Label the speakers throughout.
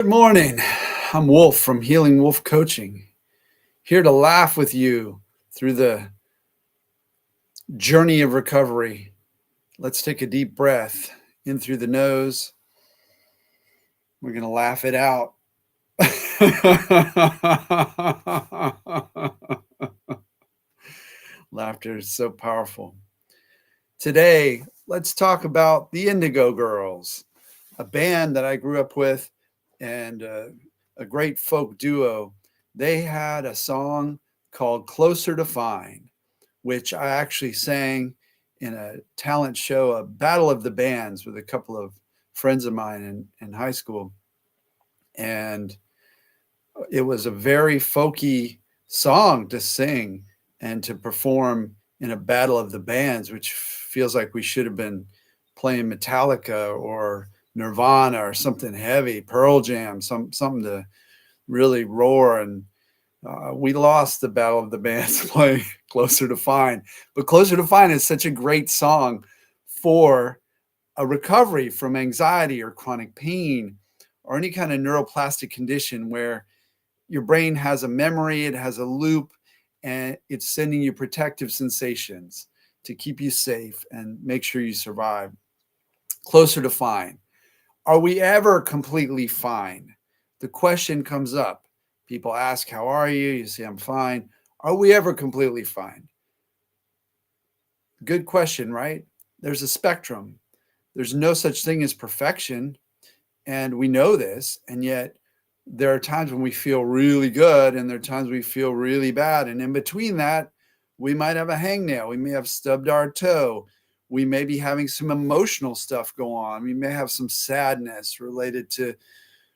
Speaker 1: Good morning. I'm Wolf from Healing Wolf Coaching, here to laugh with you through the journey of recovery. Let's take a deep breath in through the nose. We're going to laugh it out. Laughter is so powerful. Today, let's talk about the Indigo Girls, a band that I grew up with and a great folk duo. They had a song called Closer to Fine, which I actually sang in a talent show, a battle of the bands with a couple of friends of mine in high school. And it was a very folky song to sing and to perform in a battle of the bands, which feels like we should have been playing Metallica or Nirvana or something heavy, Pearl Jam, something to really roar. And we lost the battle of the bands playing Closer to Fine. But Closer to Fine is such a great song for a recovery from anxiety or chronic pain or any kind of neuroplastic condition where your brain has a memory, it has a loop, and it's sending you protective sensations to keep you safe and make sure you survive. Closer to fine. Are we ever completely fine? The question comes up. People ask, how are you? You say, I'm fine. Are we ever completely fine? Good question, right? There's a spectrum. There's no such thing as perfection. And we know this. And yet there are times when we feel really good and there are times we feel really bad. And in between that, we might have a hangnail. We may have stubbed our toe. We may be having some emotional stuff go on. We may have some sadness related to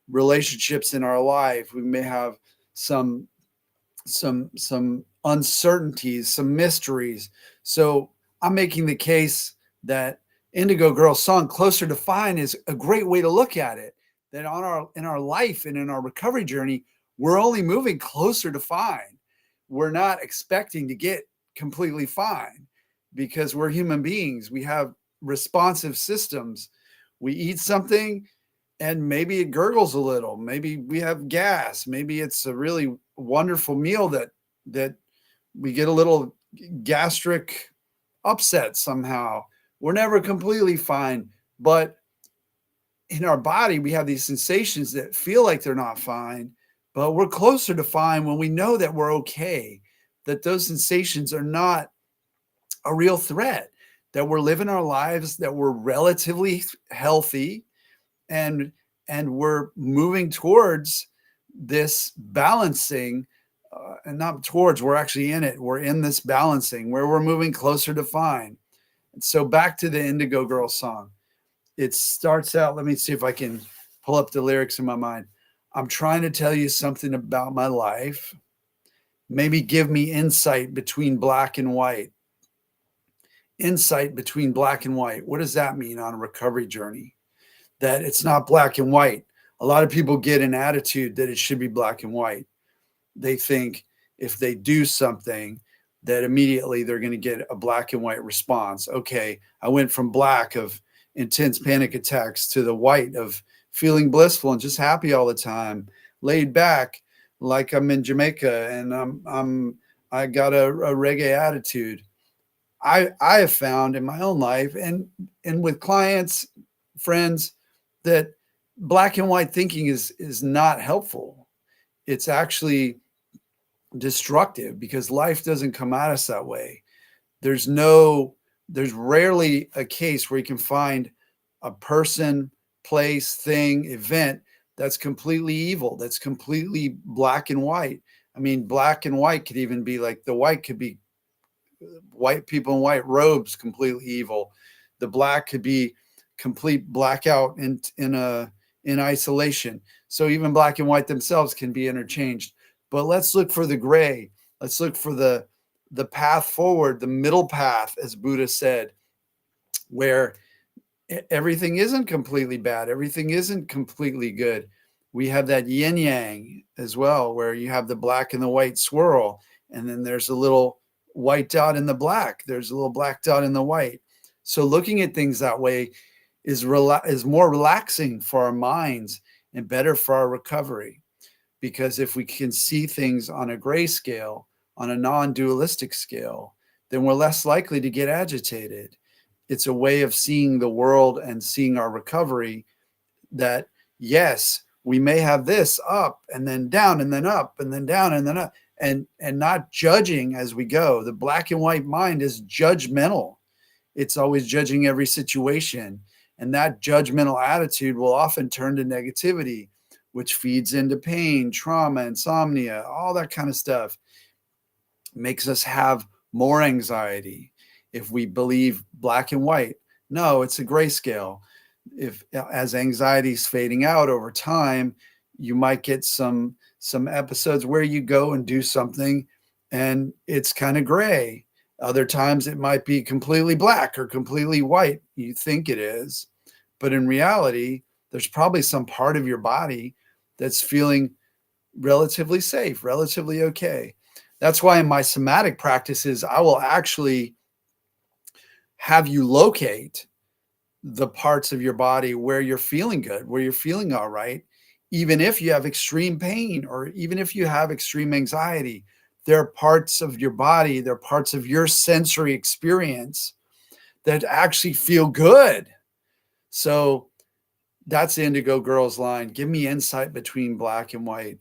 Speaker 1: relationships in our life. We may have some uncertainties, some mysteries. So I'm making the case that Indigo Girls song Closer to Fine is a great way to look at it. That in our life and in our recovery journey, we're only moving closer to fine. We're not expecting to get completely fine because we're human beings. We have responsive systems. We eat something and maybe it gurgles a little. Maybe we have gas. Maybe it's a really wonderful meal that we get a little gastric upset somehow. We're never completely fine, but in our body, we have these sensations that feel like they're not fine, but we're closer to fine when we know that we're okay, that those sensations are not a real threat, that we're living our lives, that we're relatively healthy, and we're moving towards this balancing, and not towards, we're actually in it. We're in this balancing where we're moving closer to fine. And so back to the Indigo Girls song. It starts out, let me see if I can pull up the lyrics in my mind. I'm trying to tell you something about my life. Maybe give me insight between black and white. Insight between black and white. What does that mean on a recovery journey? That it's not black and white. A lot of people get an attitude that it should be black and white. They think if they do something, that immediately they're going to get a black and white response. Okay, I went from black of intense panic attacks to the white of feeling blissful and just happy all the time, laid back like I'm in Jamaica and I got a reggae attitude. I have found in my own life and with clients, friends, that black and white thinking is not helpful. It's actually destructive because life doesn't come at us that way. There's rarely a case where you can find a person, place, thing, event that's completely evil, that's completely black and white. I mean, black and white could even be like the white could be white people in white robes, completely evil. The black could be complete blackout in isolation. So even black and white themselves can be interchanged. But let's look for the gray. Let's look for the path forward, the middle path, as Buddha said, where everything isn't completely bad. Everything isn't completely good. We have that yin yang as well, where you have the black and the white swirl. And then there's a little white dot in the black. There's a little black dot in the white. So looking at things that way is more relaxing for our minds and better for our recovery. Because if we can see things on a gray scale, on a non-dualistic scale, then we're less likely to get agitated. It's a way of seeing the world and seeing our recovery that, yes, we may have this up and then down and then up and then down and then up, and not judging as we go. The black and white mind is judgmental. It's always judging every situation. And that judgmental attitude will often turn to negativity, which feeds into pain, trauma, insomnia, all that kind of stuff. Makes us have more anxiety if we believe black and white. No, it's a grayscale. If as anxiety is fading out over time, you might get some episodes where you go and do something and it's kind of gray. Other times it might be completely black or completely white. You think it is, but in reality, there's probably some part of your body that's feeling relatively safe, relatively okay. That's why in my somatic practices, I will actually have you locate the parts of your body where you're feeling good, where you're feeling all right, even if you have extreme pain or even if you have extreme anxiety. There are parts of your body, there are parts of your sensory experience that actually feel good. So that's the Indigo Girls line. Give me insight between black and white,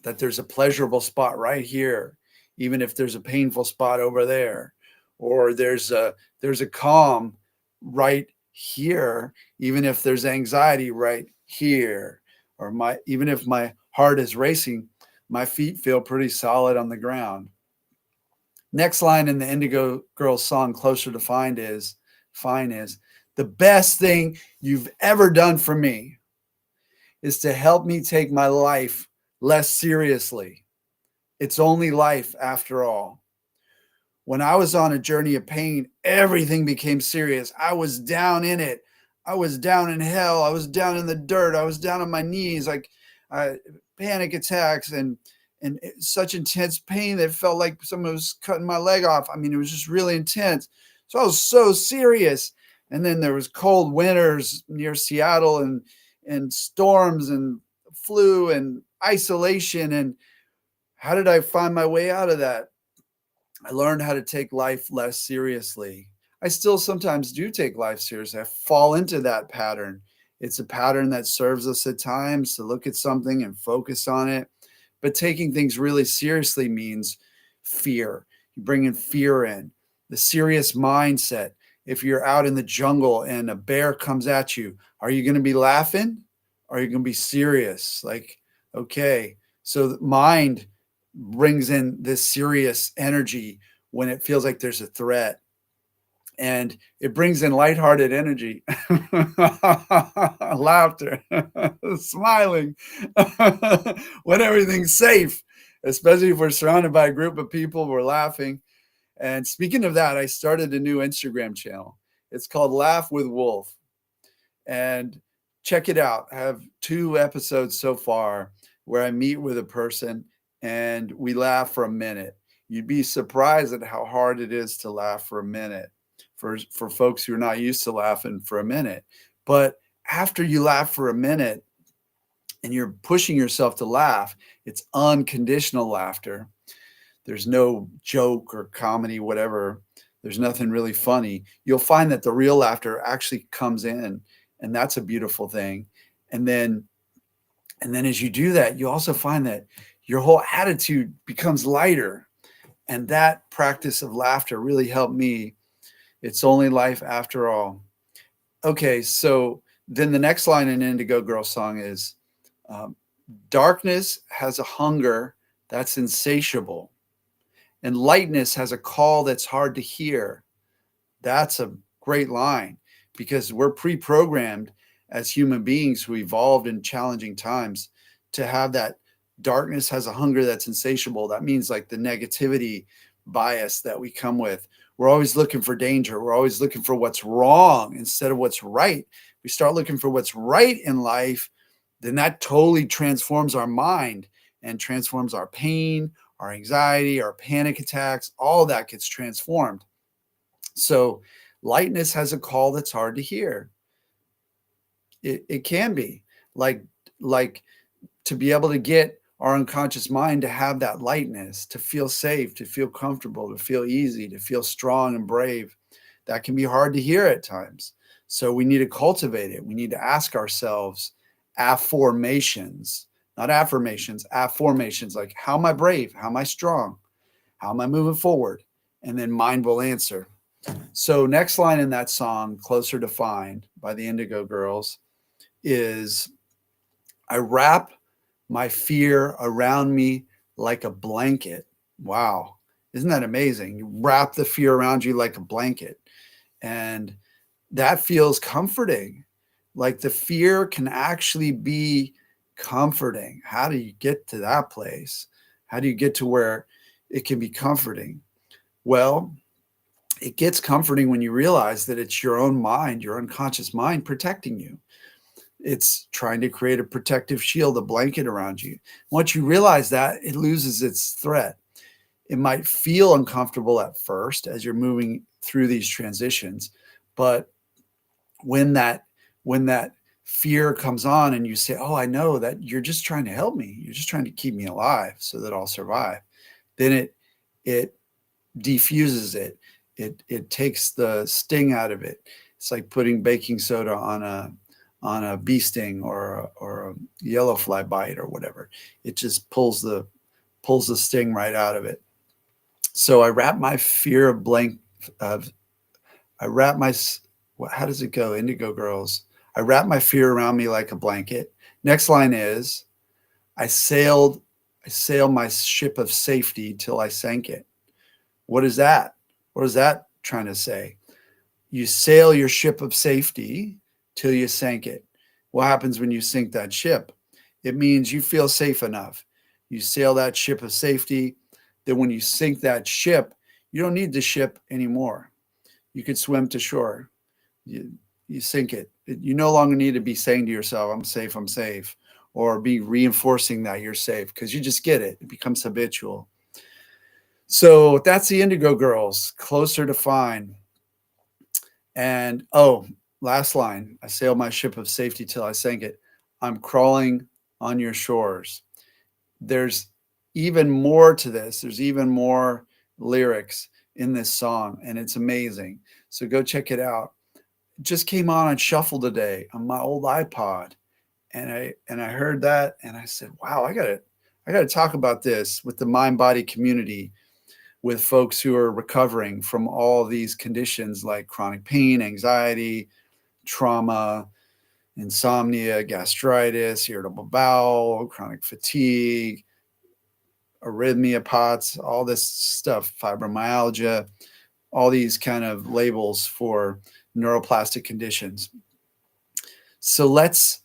Speaker 1: that there's a pleasurable spot right here, even if there's a painful spot over there, or there's a calm right here, even if there's anxiety right here, or even if my heart is racing, my feet feel pretty solid on the ground. Next line in the Indigo Girls song, Closer to Fine is, the best thing you've ever done for me is to help me take my life less seriously. It's only life after all. When I was on a journey of pain, everything became serious. I was down in it. I was down in hell. I was down in the dirt. I was down on my knees, like panic attacks and such intense pain that it felt like someone was cutting my leg off. I mean, it was just really intense. So I was so serious. And then there was cold winters near Seattle and storms and flu and isolation. And how did I find my way out of that? I learned how to take life less seriously. I still sometimes do take life seriously. I fall into that pattern. It's a pattern that serves us at times to look at something and focus on it. But taking things really seriously means fear. You bring in fear in, the serious mindset. If you're out in the jungle and a bear comes at you, are you going to be laughing? Or are you going to be serious? Like, okay, so the mind brings in this serious energy when it feels like there's a threat. And it brings in lighthearted energy, laughter, smiling, when everything's safe, especially if we're surrounded by a group of people, we're laughing. And speaking of that, I started a new Instagram channel. It's called Laugh with Wolf. And check it out. I have 2 episodes so far where I meet with a person and we laugh for a minute. You'd be surprised at how hard it is to laugh for a minute for folks who are not used to laughing for a minute. But after you laugh for a minute and you're pushing yourself to laugh, it's unconditional laughter. There's no joke or comedy, whatever. There's nothing really funny. You'll find that the real laughter actually comes in, and that's a beautiful thing. And then as you do that, you also find that your whole attitude becomes lighter. And that practice of laughter really helped me. It's only life after all. Okay, so then the next line in Indigo Girl song is, darkness has a hunger that's insatiable, and lightness has a call that's hard to hear. That's a great line because we're pre-programmed as human beings who evolved in challenging times to have that. Darkness has a hunger that's insatiable. That means like the negativity bias that we come with. We're always looking for danger. We're always looking for what's wrong instead of what's right. We start looking for what's right in life, then that totally transforms our mind and transforms our pain, our anxiety, our panic attacks. All that gets transformed. So lightness has a call that's hard to hear. It can be like like to be able to get our unconscious mind to have that lightness, to feel safe, to feel comfortable, to feel easy, to feel strong and brave. That can be hard to hear at times. So we need to cultivate it. We need to ask ourselves affirmations, not affirmations, affirmations, like, how am I brave? How am I strong? How am I moving forward? And then mind will answer. So next line in that song, Closer to Find by the Indigo Girls, is, I wrap my fear around me like a blanket. Wow. Isn't that amazing? You wrap the fear around you like a blanket. And that feels comforting. Like the fear can actually be comforting. How do you get to that place? How do you get to where it can be comforting? Well, it gets comforting when you realize that it's your own mind, your unconscious mind protecting you. It's trying to create a protective shield, a blanket around you. Once you realize that, it loses its threat. It might feel uncomfortable at first as you're moving through these transitions, but when that fear comes on and you say, oh, I know that you're just trying to help me, you're just trying to keep me alive so that I'll survive, then it defuses it. It takes the sting out of it. It's like putting baking soda on a bee sting or a yellow fly bite or whatever. It just pulls the sting right out of it. So I wrap my fear of blank of I wrap my how does it go? Indigo Girls. I wrap my fear around me like a blanket. Next line is, I sail my ship of safety till I sank it. What is that? What is that trying to say? You sail your ship of safety till you sank it. What happens when you sink that ship? It means you feel safe enough. You sail that ship of safety. Then when you sink that ship, you don't need the ship anymore. You could swim to shore. You sink it. You no longer need to be saying to yourself, I'm safe, or be reinforcing that you're safe, because you just get it. It becomes habitual. So that's the Indigo Girls, Closer to Find. And last line, I sailed my ship of safety till I sank it. I'm crawling on your shores. There's even more to this. There's even more lyrics in this song, and it's amazing. So go check it out. It just came on shuffle today on my old iPod, and I heard that, and I said, wow, I gotta talk about this with the mind body community, with folks who are recovering from all these conditions like chronic pain, anxiety, trauma, insomnia, gastritis, irritable bowel, chronic fatigue, arrhythmia, POTS, all this stuff, fibromyalgia, all these kind of labels for neuroplastic conditions. So let's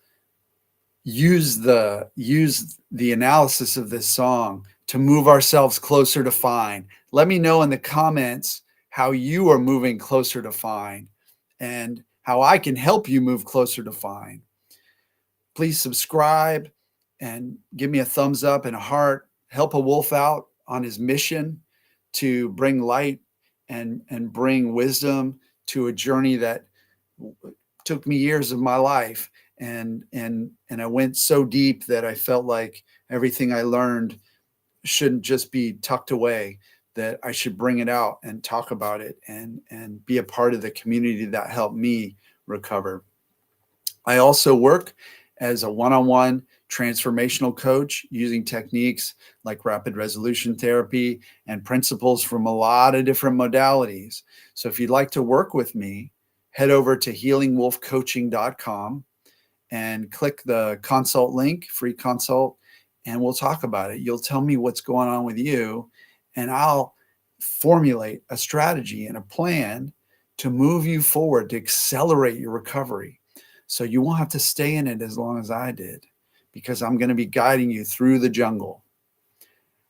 Speaker 1: use the analysis of this song to move ourselves closer to Find. Let me know in the comments how you are moving closer to Find and how I can help you move closer to Find. Please subscribe and give me a thumbs up and a heart. Help a wolf out on his mission to bring light and bring wisdom to a journey that took me years of my life. And I went so deep that I felt like everything I learned shouldn't just be tucked away, that I should bring it out and talk about it and be a part of the community that helped me recover. I also work as a one-on-one transformational coach using techniques like rapid resolution therapy and principles from a lot of different modalities. So if you'd like to work with me, head over to healingwolfcoaching.com and click the consult link, free consult, and we'll talk about it. You'll tell me what's going on with you, and I'll formulate a strategy and a plan to move you forward, to accelerate your recovery. So you won't have to stay in it as long as I did, because I'm going to be guiding you through the jungle.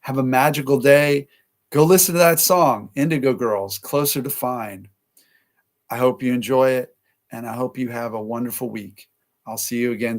Speaker 1: Have a magical day. Go listen to that song, Indigo Girls, Closer to Find. I hope you enjoy it, and I hope you have a wonderful week. I'll see you again